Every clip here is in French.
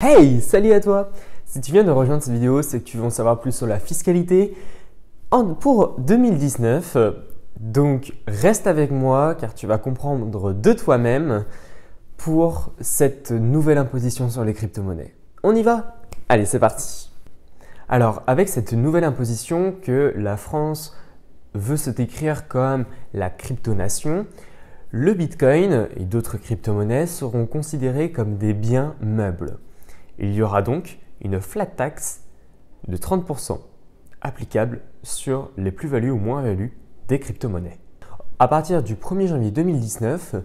Hey, salut à toi! Si tu viens de rejoindre cette vidéo, c'est que tu veux en savoir plus sur la fiscalité pour 2019. Donc reste avec moi car tu vas comprendre de toi-même pour cette nouvelle imposition sur les crypto-monnaies. On y va? Allez, c'est parti! Alors avec cette nouvelle imposition que la France veut se décrire comme la crypto-nation, le Bitcoin et d'autres crypto-monnaies seront considérés comme des biens meubles. Il y aura donc une flat tax de 30% applicable sur les plus-values ou moins-values des crypto-monnaies. À partir du 1er janvier 2019,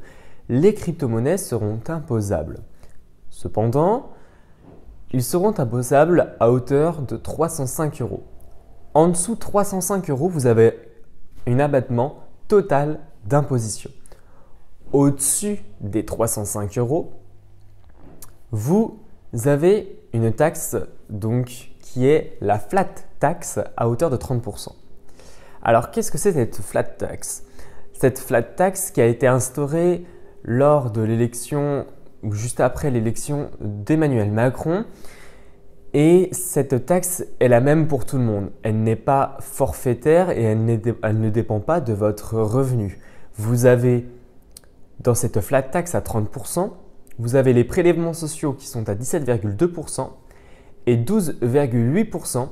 les crypto-monnaies seront imposables. Cependant, ils seront imposables à hauteur de 305 €. En dessous de 305 €, vous avez un abattement total d'imposition. Au-dessus des 305 €, vous avez une taxe donc, qui est la flat tax à hauteur de 30%. Alors qu'est-ce que c'est cette flat tax? Cette flat tax qui a été instaurée lors de l'élection ou juste après l'élection d'Emmanuel Macron. Et cette taxe est la même pour tout le monde. Elle n'est pas forfaitaire et elle ne dépend pas de votre revenu. Vous avez dans cette flat tax à 30%, vous avez les prélèvements sociaux qui sont à 17,2% et 12,8%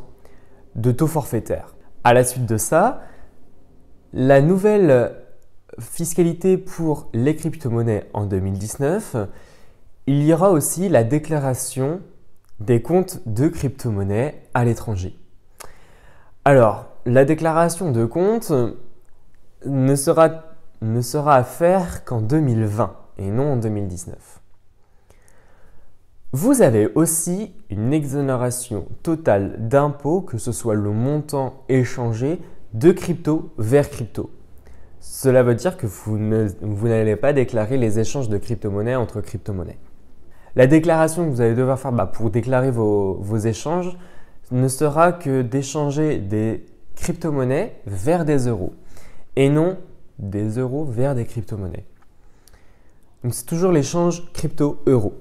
de taux forfaitaire. À la suite de ça, la nouvelle fiscalité pour les crypto-monnaies en 2019, il y aura aussi la déclaration des comptes de crypto-monnaies à l'étranger. Alors, la déclaration de compte ne sera à faire qu'en 2020 et non en 2019. Vous avez aussi une exonération totale d'impôts, que ce soit le montant échangé de crypto vers crypto. Cela veut dire que vous n'allez pas déclarer les échanges de crypto-monnaies entre crypto-monnaies. La déclaration que vous allez devoir faire pour déclarer vos échanges ne sera que d'échanger des crypto-monnaies vers des euros et non des euros vers des crypto-monnaies. Donc c'est toujours l'échange crypto-euro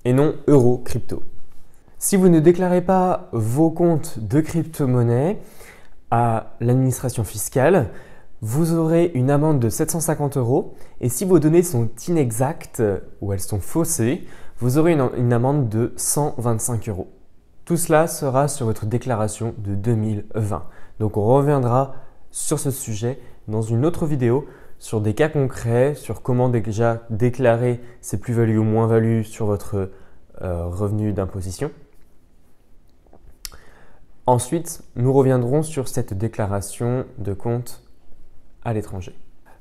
et non euro-crypto. Si vous ne déclarez pas vos comptes de crypto-monnaies à l'administration fiscale, vous aurez une amende de 750 € et si vos données sont inexactes ou elles sont faussées, vous aurez une amende de 125 €. Tout cela sera sur votre déclaration de 2020. Donc on reviendra sur ce sujet dans une autre vidéo sur des cas concrets, sur comment déjà déclarer ces plus-values ou moins-values sur votre revenu d'imposition. Ensuite, nous reviendrons sur cette déclaration de compte à l'étranger.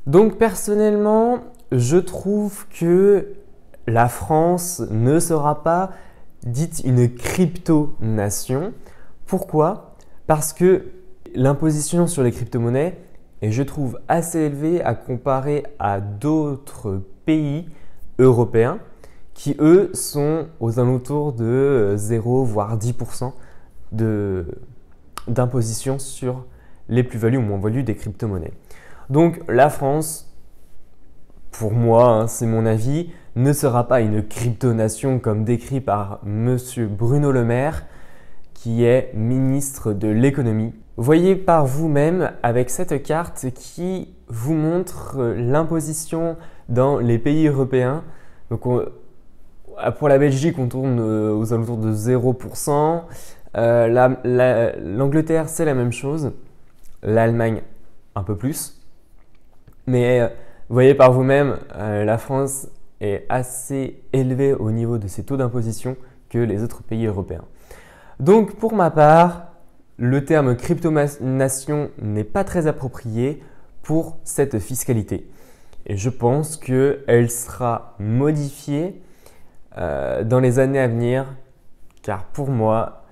Donc personnellement, je trouve que la France ne sera pas dite une crypto-nation. Pourquoi? Parce que l'imposition sur les crypto-monnaies est, je trouve, assez élevée à comparer à d'autres pays européens qui, eux, sont aux alentours de 0 voire 10% d'imposition sur les plus-values ou moins-values des crypto-monnaies. Donc la France, pour moi, c'est mon avis, ne sera pas une crypto-nation comme décrit par monsieur Bruno Le Maire, qui est ministre de l'économie. Voyez par vous-même avec cette carte qui vous montre l'imposition dans les pays européens. Donc pour la Belgique, on tourne aux alentours de 0%. L'Angleterre, c'est la même chose. L'Allemagne, un peu plus. Mais voyez par vous-même, la France est assez élevée au niveau de ses taux d'imposition que les autres pays européens. Donc pour ma part, le terme crypto-nation n'est pas très approprié pour cette fiscalité. Et je pense qu'elle sera modifiée dans les années à venir, car pour moi,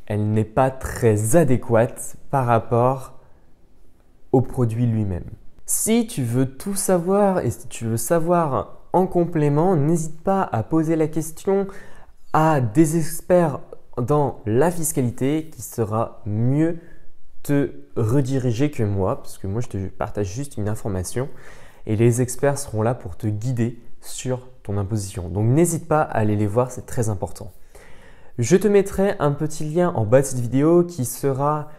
elle n'est pas très adéquate par rapport au produit lui-même. Si tu veux tout savoir et si tu veux savoir en complément, n'hésite pas à poser la question à des experts dans la fiscalité qui sera mieux te rediriger que moi, parce que moi je te partage juste une information et les experts seront là pour te guider sur ton imposition. Donc n'hésite pas à aller les voir, c'est très important. Je te mettrai un petit lien en bas de cette vidéo qui sera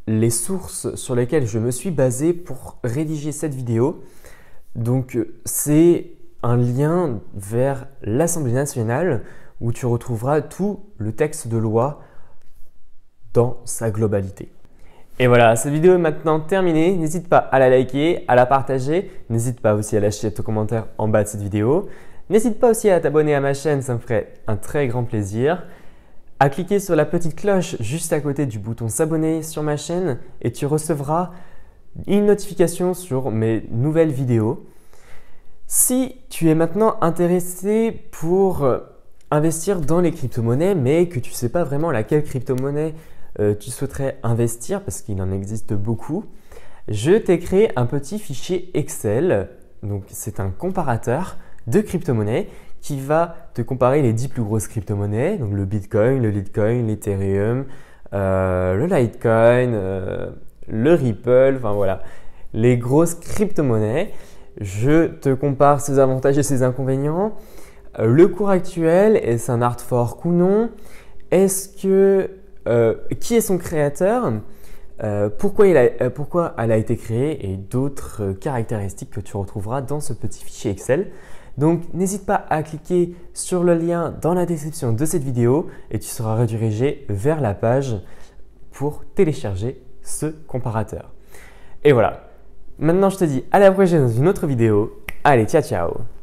les sources sur lesquelles je me suis basé pour rédiger cette vidéo. Donc c'est un lien vers l'Assemblée nationale où tu retrouveras tout le texte de loi dans sa globalité. Et voilà, cette vidéo est maintenant terminée. N'hésite pas à la liker, à la partager. N'hésite pas aussi à lâcher ton commentaire en bas de cette vidéo. N'hésite pas aussi à t'abonner à ma chaîne, ça me ferait un très grand plaisir. À cliquer sur la petite cloche juste à côté du bouton s'abonner sur ma chaîne et tu recevras une notification sur mes nouvelles vidéos. Si tu es maintenant intéressé pour investir dans les crypto-monnaies mais que tu ne sais pas vraiment laquelle crypto-monnaie tu souhaiterais investir parce qu'il en existe beaucoup, je t'ai créé un petit fichier Excel. Donc c'est un comparateur de crypto-monnaies qui va te comparer les 10 plus grosses crypto-monnaies, donc le Bitcoin, le Litecoin, l'Ethereum, le Litecoin, le Ripple, enfin voilà, les grosses crypto-monnaies. Je te compare ses avantages et ses inconvénients. Le cours actuel, est-ce un hard fork ou non? Qui est son créateur? Pourquoi elle a été créée et d'autres caractéristiques que tu retrouveras dans ce petit fichier Excel. Donc n'hésite pas à cliquer sur le lien dans la description de cette vidéo et tu seras redirigé vers la page pour télécharger ce comparateur. Et voilà, maintenant je te dis à la prochaine dans une autre vidéo. Allez, ciao ciao!